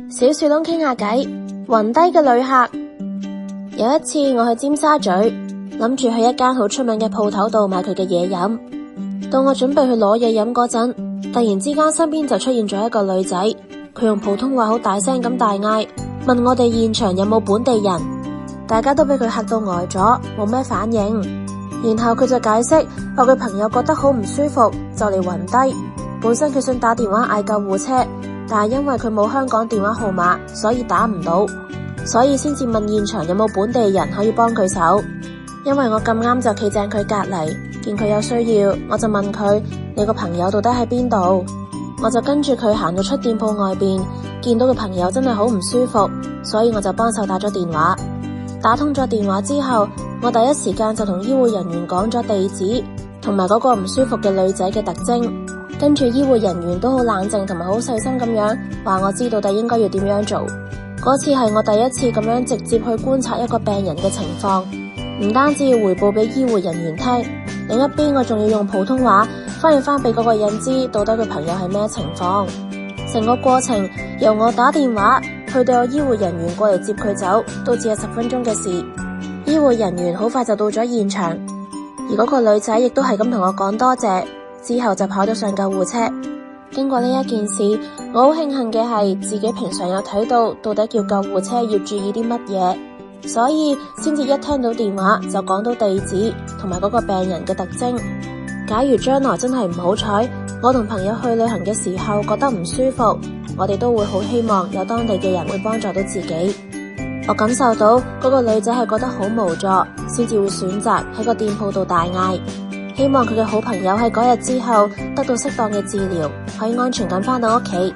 小樹窿傾下偈，暈低嘅旅客。有一次我去尖沙咀，諗住去一間好出名嘅鋪頭度買佢嘅嘢飲。到我準備去攞嘢飲嗰陣，突然之間身邊就出現咗一個女仔，佢用普通話好大聲咁大嗌，問我哋現場有冇本地人。大家都俾佢嚇到呆咗，冇咩反應。然後佢就解釋話佢朋友覺得好唔舒服，就嚟暈低。本身佢想打電話嗌救護車，但係因為佢冇香港電話號碼，所以打唔到，所以先至問現場有冇本地人可以幫佢手。因為我咁啱就企正佢隔籬，見佢有需要，我就問佢：你個朋友到底喺邊度？我就跟住佢行到出店鋪外邊，見到個朋友真係好唔舒服，所以我就幫手打咗電話。打通咗電話之後，我第一時間就同醫護人員講咗地址同埋嗰個唔舒服嘅女仔嘅特徵，跟住醫護人員都好冷靜同埋好細心咁樣話我知到底應該要點樣做。嗰次係我第一次咁樣直接去觀察一個病人嘅情況，唔單止要回報俾醫護人員聽，另一邊我仲要用普通話翻譯翻俾嗰個人知到底佢朋友係咩情況。成個過程由我打電話去到有醫護人員過嚟接佢走，都只係10分鐘嘅事。醫護人員好快就到咗現場，而嗰個女仔亦都係咁同我講多謝，之後就跑咗上救護車。經過呢一件事，我好慶幸嘅係自己平常有睇到底叫救護車要注意啲乜嘢，所以先至一聽到電話就講到地址同埋嗰個病人嘅特徵。假如將來真係唔好彩，我同朋友去旅行嘅時候覺得唔舒服，我哋都會好希望有當地嘅人會幫助到自己。我感受到嗰個女仔係覺得好無助，先至會選擇喺個店鋪度大嗌。希望佢嘅好朋友喺嗰日之後得到適當嘅治療，可以安全咁返到屋企。